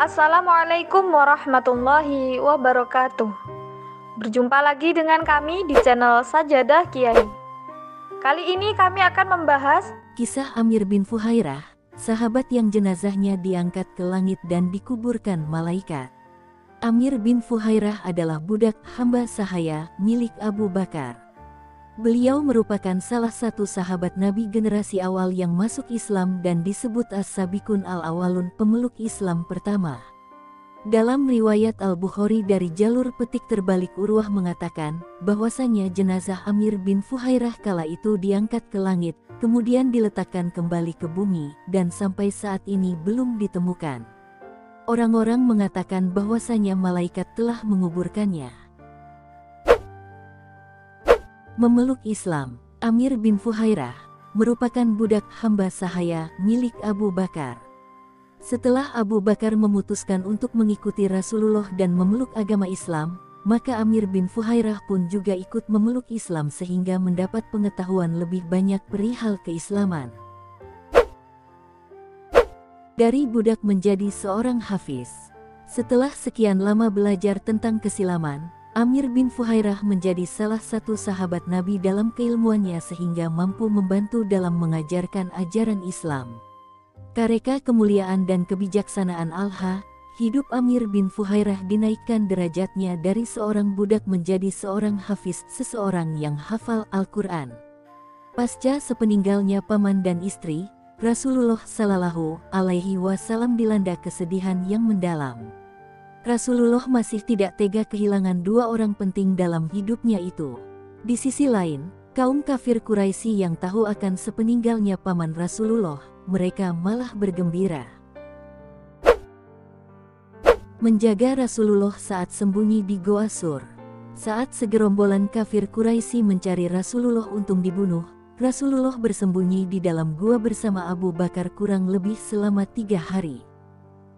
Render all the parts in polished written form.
Assalamualaikum warahmatullahi wabarakatuh. Berjumpa lagi dengan kami di channel Sajadah Kiai. Kali ini kami akan membahas Kisah Amir bin Fuhairah, sahabat yang jenazahnya diangkat ke langit dan dikuburkan malaikat. Amir bin Fuhairah adalah budak hamba sahaya milik Abu Bakar. Beliau merupakan salah satu sahabat Nabi generasi awal yang masuk Islam dan disebut As-Sabiqun Al-Awwalun, pemeluk Islam pertama. Dalam riwayat Al-Bukhari dari jalur petik terbalik, Urwah mengatakan bahwasanya jenazah Amir bin Fuhairah kala itu diangkat ke langit, kemudian diletakkan kembali ke bumi, dan sampai saat ini belum ditemukan. Orang-orang mengatakan bahwasanya malaikat telah menguburkannya. Memeluk Islam. Amir bin Fuhairah merupakan budak hamba sahaya milik Abu Bakar. Setelah Abu Bakar memutuskan untuk mengikuti Rasulullah dan memeluk agama Islam, maka Amir bin Fuhairah pun juga ikut memeluk Islam sehingga mendapat pengetahuan lebih banyak perihal keislaman. Dari budak menjadi seorang hafiz. Setelah sekian lama belajar tentang keislaman, Amir bin Fuhairah menjadi salah satu sahabat Nabi dalam keilmuannya sehingga mampu membantu dalam mengajarkan ajaran Islam. Karena kemuliaan dan kebijaksanaan Allah, hidup Amir bin Fuhairah dinaikkan derajatnya dari seorang budak menjadi seorang hafiz, seseorang yang hafal Al-Quran. Pasca sepeninggalnya paman dan istri, Rasulullah Shallallahu Alaihi Wasallam dilanda kesedihan yang mendalam. Rasulullah masih tidak tega kehilangan dua orang penting dalam hidupnya itu. Di sisi lain, kaum kafir Quraisy yang tahu akan sepeninggalnya paman Rasulullah, mereka malah bergembira. Menjaga Rasulullah saat sembunyi di Goa Sur. Saat segerombolan kafir Quraisy mencari Rasulullah untuk dibunuh, Rasulullah bersembunyi di dalam gua bersama Abu Bakar kurang lebih selama 3 hari.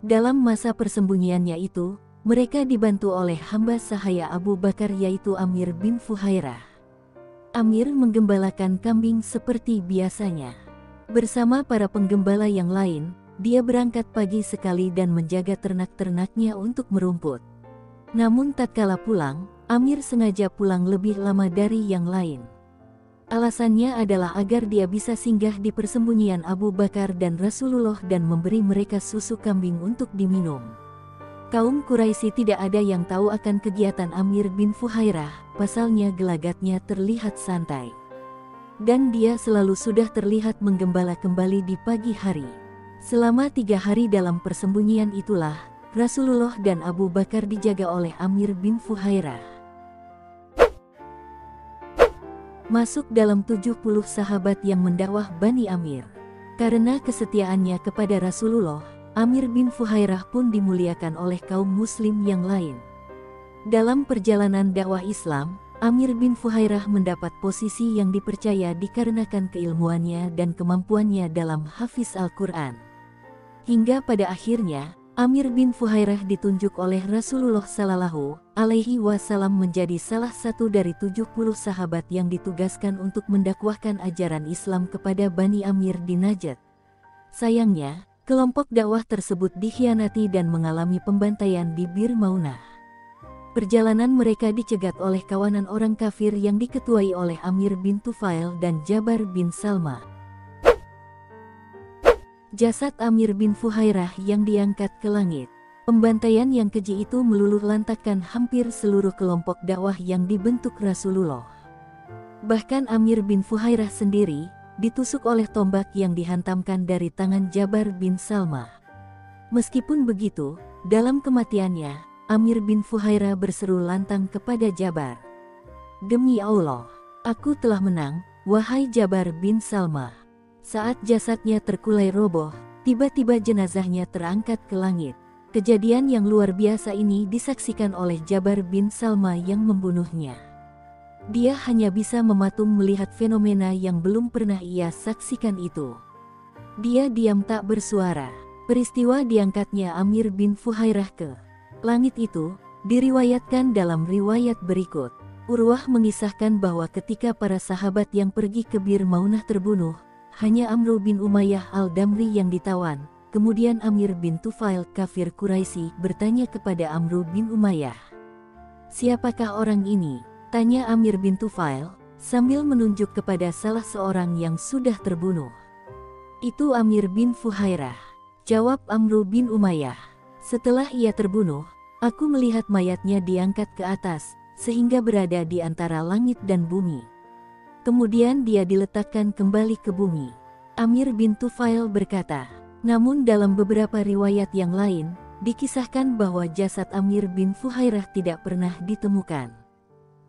Dalam masa persembunyiannya itu, mereka dibantu oleh hamba sahaya Abu Bakar yaitu Amir bin Fuhairah. Amir menggembalakan kambing seperti biasanya. Bersama para penggembala yang lain, dia berangkat pagi sekali dan menjaga ternak-ternaknya untuk merumput. Namun tatkala pulang, Amir sengaja pulang lebih lama dari yang lain. Alasannya adalah agar dia bisa singgah di persembunyian Abu Bakar dan Rasulullah dan memberi mereka susu kambing untuk diminum. Kaum Quraisy tidak ada yang tahu akan kegiatan Amir bin Fuhairah, pasalnya gelagatnya terlihat santai. Dan dia selalu sudah terlihat menggembala kembali di pagi hari. Selama 3 hari dalam persembunyian itulah, Rasulullah dan Abu Bakar dijaga oleh Amir bin Fuhairah. Masuk dalam 70 sahabat yang mendakwah Bani Amir. Karena kesetiaannya kepada Rasulullah, Amir bin Fuhairah pun dimuliakan oleh kaum muslim yang lain. Dalam perjalanan dakwah Islam, Amir bin Fuhairah mendapat posisi yang dipercaya dikarenakan keilmuannya dan kemampuannya dalam hafiz Al-Quran. Hingga pada akhirnya, Amir bin Fuhairah ditunjuk oleh Rasulullah Shallallahu Alaihi Wasallam menjadi salah satu dari 70 sahabat yang ditugaskan untuk mendakwahkan ajaran Islam kepada Bani Amir di Najd. Sayangnya, kelompok dakwah tersebut dikhianati dan mengalami pembantaian di Bir Maunah. Perjalanan mereka dicegat oleh kawanan orang kafir yang diketuai oleh Amir bin Tufail dan Jabar bin Salma. Jasad Amir bin Fuhairah yang diangkat ke langit. Pembantaian yang keji itu meluluh lantakkan hampir seluruh kelompok dakwah yang dibentuk Rasulullah. Bahkan Amir bin Fuhairah sendiri ditusuk oleh tombak yang dihantamkan dari tangan Jabar bin Salma. Meskipun begitu, dalam kematiannya, Amir bin Fuhairah berseru lantang kepada Jabar, "Demi Allah, aku telah menang, wahai Jabar bin Salma." Saat jasadnya terkulai roboh, tiba-tiba jenazahnya terangkat ke langit. Kejadian yang luar biasa ini disaksikan oleh Jabar bin Salma yang membunuhnya. Dia hanya bisa mematung melihat fenomena yang belum pernah ia saksikan itu. Dia diam tak bersuara. Peristiwa diangkatnya Amir bin Fuhairah ke langit itu diriwayatkan dalam riwayat berikut. Urwah mengisahkan bahwa ketika para sahabat yang pergi ke Bir Maunah terbunuh, hanya Amr bin Umayyah al-Damri yang ditawan, Kemudian Amir bin Tufail kafir Quraisy bertanya kepada Amru bin Umayyah. "Siapakah orang ini?" tanya Amir bin Tufail, sambil menunjuk kepada salah seorang yang sudah terbunuh. "Itu Amir bin Fuhairah," jawab Amru bin Umayyah. "Setelah ia terbunuh, aku melihat mayatnya diangkat ke atas, sehingga berada di antara langit dan bumi. Kemudian dia diletakkan kembali ke bumi." Amir bin Tufail berkata, namun dalam beberapa riwayat yang lain, dikisahkan bahwa jasad Amir bin Fuhairah tidak pernah ditemukan.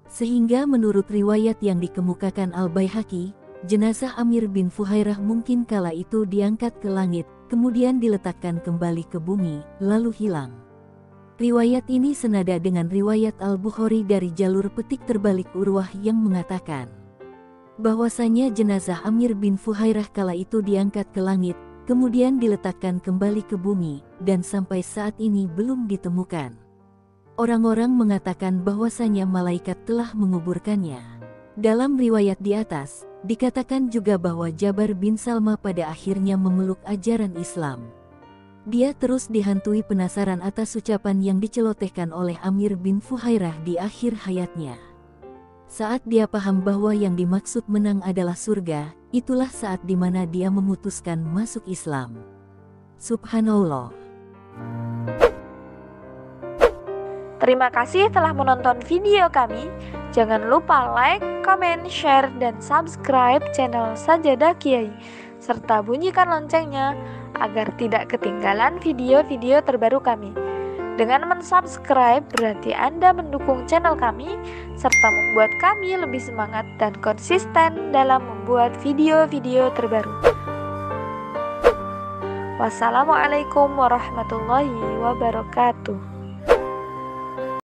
Sehingga menurut riwayat yang dikemukakan Al-Baihaqi, jenazah Amir bin Fuhairah mungkin kala itu diangkat ke langit, kemudian diletakkan kembali ke bumi, lalu hilang. Riwayat ini senada dengan riwayat Al-Bukhari dari jalur petik terbalik Urwah yang mengatakan bahwasanya jenazah Amir bin Fuhairah kala itu diangkat ke langit, kemudian diletakkan kembali ke bumi, dan sampai saat ini belum ditemukan. Orang-orang mengatakan bahwasanya malaikat telah menguburkannya. Dalam riwayat di atas, dikatakan juga bahwa Jabar bin Salma pada akhirnya memeluk ajaran Islam. Dia terus dihantui penasaran atas ucapan yang dicelotehkan oleh Amir bin Fuhairah di akhir hayatnya. Saat dia paham bahwa yang dimaksud menang adalah surga, itulah saat di mana dia memutuskan masuk Islam. Subhanallah. Terima kasih telah menonton video kami. Jangan lupa like, comment, share, dan subscribe channel Sajadah Kiai, serta bunyikan loncengnya agar tidak ketinggalan video-video terbaru kami. Dengan mensubscribe berarti Anda mendukung channel kami, serta membuat kami lebih semangat dan konsisten dalam membuat video-video terbaru. Wassalamualaikum warahmatullahi wabarakatuh.